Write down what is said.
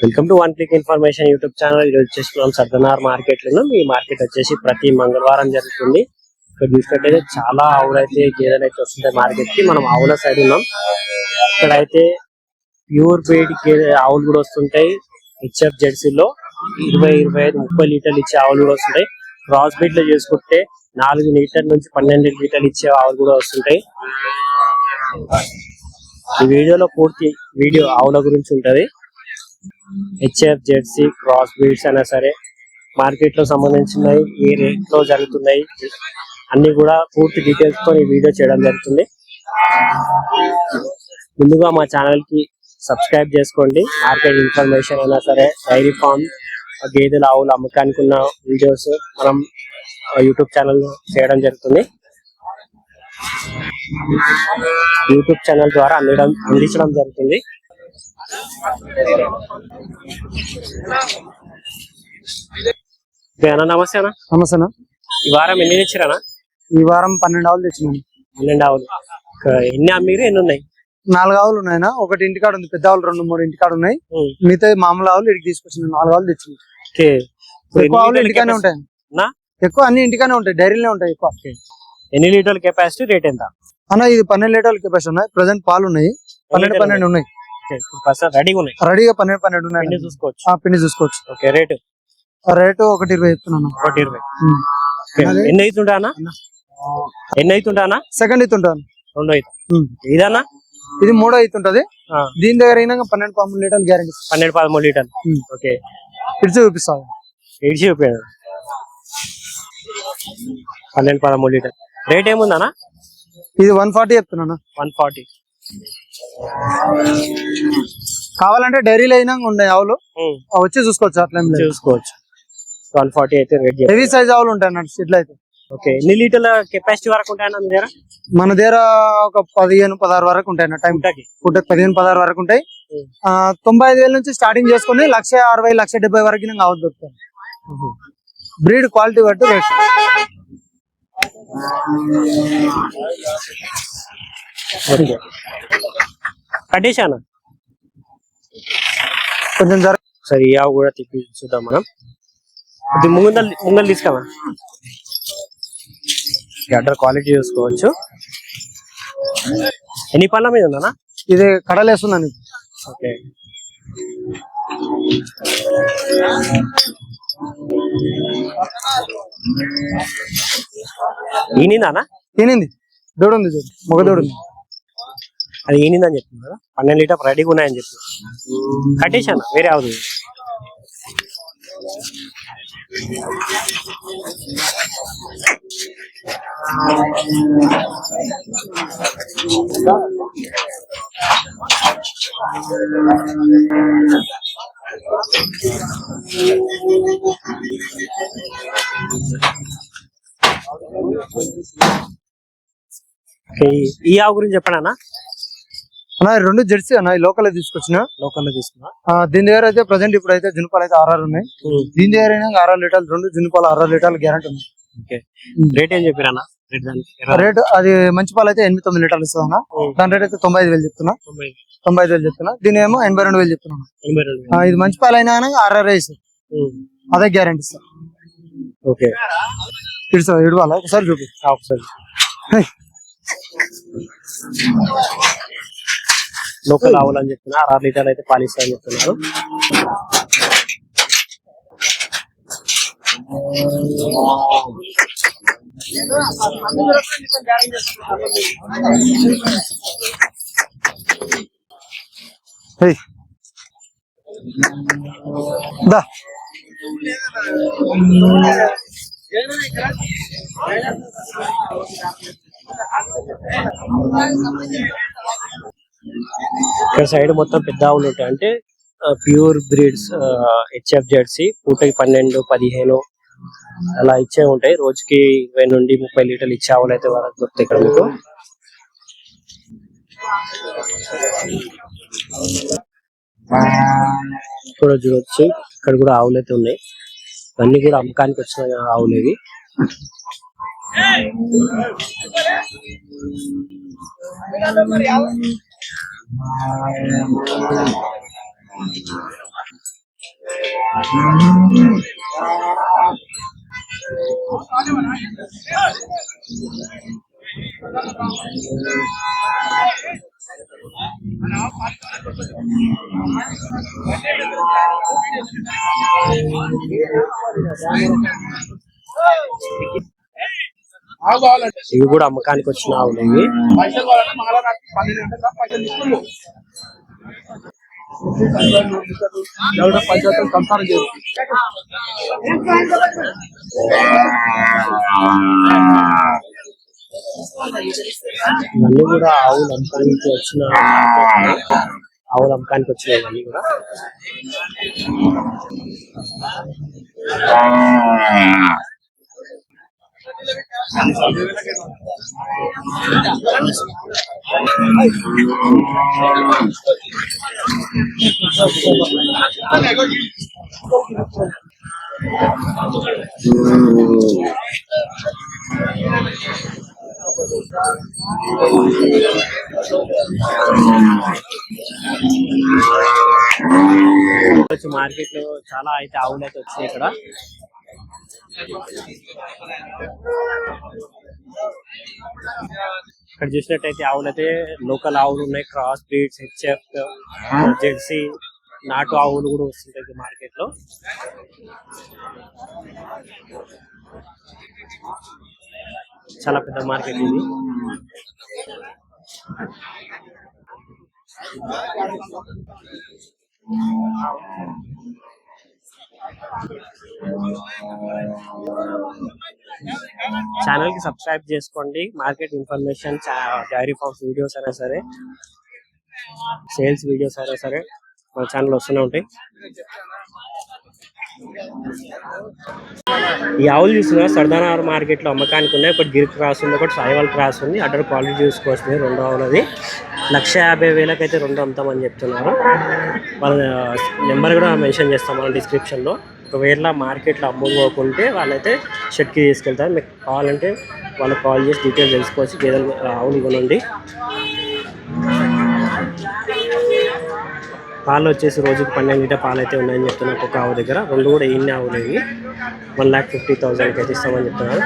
Welcome to one click information YouTube channel. ఈరోజు వచ్చేసి మనం సర్దనార్ మార్కెట్ లో ఉన్నాం. ఈ మార్కెట్ వచ్చేసి ప్రతి మంగళవారం జరుగుతుంది. ఇక్కడ చూసినట్టయితే చాలా ఆవులు అయితే గేదెలు అయితే వస్తుంటాయి మార్కెట్ కి. మనం ఆవుల సైడ్ ఉన్నాం. ఇక్కడ అయితే ప్యూర్ బ్రీడ్ ఆవులు కూడా వస్తుంటాయి. హెచ్ఎఫ్ జెర్సీలో 20-25-30 లీటర్లు ఇచ్చే ఆవులు కూడా వస్తుంటాయి. క్రాస్ బ్రీడ్ లో చేసుకుంటే 4 లీటర్ నుంచి 12 లీటర్లు ఇచ్చే ఆవులు కూడా వస్తుంటాయి. ఈ వీడియోలో పూర్తి వీడియో ఆవుల గురించి ఉంటది. హెచ్ఎఫ్ జెర్సీ క్రాస్ బ్రీడ్స్ అయినా సరే మార్కెట్ లో సంబంధించినవి ఏ రేట్ లో జరుగుతున్నాయి అన్ని కూడా పూర్తి డీటెయిల్స్ తో ఈ వీడియో చేయడం జరుగుతుంది. ముందుగా మా ఛానల్ కి సబ్స్క్రైబ్ చేసుకోండి. మార్కెట్ ఇన్ఫర్మేషన్ అయినా సరే డైరీ ఫార్మ్ గేదెల ఆవులు అమ్మకానికి ఉన్న వీడియోస్ మనం యూట్యూబ్ ఛానల్ చేయడం జరుగుతుంది. యూట్యూబ్ ఛానల్ ద్వారా అందించడం జరుగుతుంది. నమస్తే అన్న. నమస్తే అన్న. ఈ వారం ఎన్ని తెచ్చిరానా? ఈ వారం 12 ఆవులు తెచ్చినాను. 12 ఆవులు. ఎన్ని అమ్మీరు ఎన్ని ఉన్నాయి? 4 ఆవులు ఉన్నాయన్నా. ఒకటి ఇంటికాడ ఉంది, పెద్ద ఆవులు 2-3 ఇంటికాడ ఉన్నాయి. మిగతా మామూలు ఆవులు ఇక్కడికి తీసుకొచ్చిన 4 ఆవులు తెచ్చినాయి. ఎక్కువ ఆవులు ఇంటికానే ఉంటాయి. ఎక్కువ అన్ని ఇంటికానే ఉంటాయి, డైరీలే ఉంటాయి ఎక్కువ. ఎన్ని లీటర్ల కెపాసిటీ, రేట్ ఎంత అన్న? ఇది 12 లీటర్ల కెపాసిటీ ఉన్నాయి. ప్రెసెంట్ పాలు ఉన్నాయి 12 ఉన్నాయి. రెడీగా ఉన్నాయి. రెడీగా 12 ఉన్నాయి. చూసుకోవచ్చు. పిండి చూసుకోవచ్చు. ఓకే. రేటు 1.20 చెప్తున్నాను. 1.20. ఎన్ని అవుతుంటా అన్న? ఎన్ని అవుతుంటా అన్న? సెకండ్ అవుతుంటాను. 2 అవుతుంది. ఇదన్నా ఇది 3 అవుతుంటది. దీని దగ్గర అయినా 12-13 లీటర్లు గ్యారెంటీ. 12-13 లీటర్లు. ఓకే. ఇడిచి చూపిస్తాను. ఇడిచి చూపాను. 12-13 లీటర్. రేట్ ఏముందన్నా? ఇది 140 చెప్తున్నాను. 140. కావాలంటే డైరీలో అయినా ఉన్నాయి ఆవులు, వచ్చి చూసుకోవచ్చు. అట్లా చూసుకోవచ్చు. 140 అయితే రేట్. హెవీ సైజ్ ఆవులు ఉంటాయి అన్నట్టు ఇట్లా అయితే. ఓకే. ఎన్ని లీటర్ల కెపాసిటీ వరకు ఉంటాయన్న మీ దగ్గర? మన దగ్గర ఒక 15-16 వరకు ఉంటాయి అన్న. టైం 15-16 వరకు ఉంటాయి. 95,000 నుంచి స్టార్టింగ్ చేసుకుని 160,000-170,000 వరకు ఆవులు దొరుకుతాయి. బ్రీడ్ క్వాలిటీ బట్టి రేట్. కట్టేశాను కొంచెం సరే. ఈ ఆవు కూడా తిప్పి చూద్దాం మనం. ఇది ముంగల్ తీసుకోమా. గడ్డల క్వాలిటీ చూసుకోవచ్చు. ఎన్ని పళ్ళ మీద ఉందన్నా? ఇది కడలేస్తుందని. ఓకే. ఈనిందానా? ఈనింది. దూడ ఉంది, మగ దూడ ఉంది. అది ఈనిందని చెప్తుంది కదా. 12 లీటర్ రెడీగా ఉన్నాయని చెప్పి కట్టేశాను. వేరే అవుతుంది. ఈ ఆవు గురించి చెప్పండి అన్న. 2 జెర్సీ అన్న. లోకల్ తీసుకొచ్చిన. లోకల్ తీసుకున్నా. దీని దగ్గర అయితే ప్రజెంట్ ఇప్పుడు అయితే జునుపాలు అయితే 6 ఉన్నాయి. దీని దగ్గర అయినా 6 లీటర్లు, 2 జునుపాలు 6 లీటర్లు గ్యారెంటీ ఉంది. రేట్ ఏం చెప్పారన్నా? రేట్ అది మంచి పాలు అయితే 8-9 లీటర్లు ఇస్తుంది అన్న. దాని రేట్ అయితే 95,000 చెప్తున్నా. 95,000 చెప్తున్నా. దీని ఏమో 82,000 చెప్తున్నాను. ఇది మంచి పాలు అయినా 6 ఇస్తుంది. అదే గ్యారెంటీ ఇస్తా. ఓకే. ఇడవాలా ఒకసారి చూపి. ఒకసారి లోకల్ ఆవులు అని చెప్తున్నా. 6 లీటర్లు అయితే పాలిస్తా అని చెప్తున్నారు. దా ఇక్కడ సైడ్ మొత్తం పెద్ద ఆవులు ఉంటాయి. అంటే ప్యూర్ బ్రీడ్స్ హెచ్ఎఫ్ జెర్సీ. పూటకి 12-15 అలా ఇచ్చే ఉంటాయి. రోజుకి 20-30 లీటర్లు ఇచ్చే ఆవులు అయితే వరకు దొరుకుతాయి ఇక్కడ మీకు. కూడా చూడొచ్చు. ఇక్కడ కూడా ఆవులు అయితే ఉన్నాయి. అన్ని కూడా అమ్మకానికి వచ్చిన ఆవులు ఇవి. ఇవి కూడా అమ్మకానికి వచ్చిన ఆవులు ఇవి. ఇవన్నీ కూడా ఆవులు అమ్మకానికి వచ్చిన ఆవులు అమ్మకానికి వచ్చినాయి ఇవన్నీ కూడా. మార్కెట్ లో చాలా అయితే ఆవులు అయితే వచ్చాయి ఇక్కడ. ఇక్కడ చూసినట్టయితే ఆవులు అయితే లోకల్ ఆవులు ఉన్నాయి, క్రాస్ బ్రీడ్స్, హెచ్ఎఫ్, జెర్సీ, నాటు ఆవులు కూడా వస్తుంటాయి మార్కెట్ లో. చాలా పెద్ద మార్కెట్ ఇది. ఛానల్ కి సబ్స్క్రైబ్ చేసుకోండి. Market information, dairy farms videos అయినా సరే, సేల్స్ వీడియోస్ అయినా సరే మన ఛానల్ వస్తూనే ఉంటాయి. ఈ ఆవులు చూస్తున్నా సర్దానగర్ మార్కెట్ లో అమ్మకానికి ఉన్నాయి. ఒకటి గిర్ క్రాస్ ఉంది, ఒకటి సాయివాల్ క్రాస్ ఉంది. అడ్డర్ క్వాలిటీ చూసుకోవచ్చు. రెండు ఆవులది 1,50,000 అయితే రెండు అమ్ముతామని చెప్తున్నారు. వాళ్ళ నెంబర్ కూడా మెన్షన్ చేస్తాం మన డిస్క్రిప్షన్ లో. ఒకవేళ మార్కెట్లో అమ్ముకోకుంటే వాళ్ళైతే షెడ్కి తీసుకెళ్తారు. మీకు కావాలంటే వాళ్ళకి కాల్ చేసి డీటెయిల్స్ తెలుసుకోవచ్చు. గేదెలు ఆవులు ఇవ్వనండి. పాలు వచ్చేసి రోజుకి 12 లీటర్ పాలు అయితే ఉన్నాయని చెప్తున్నారు ఒక ఆవు దగ్గర. రెండు కూడా ఎన్ని ఆవులు ఇవి 1,50,000 అయితే ఇస్తామని చెప్తున్నారు.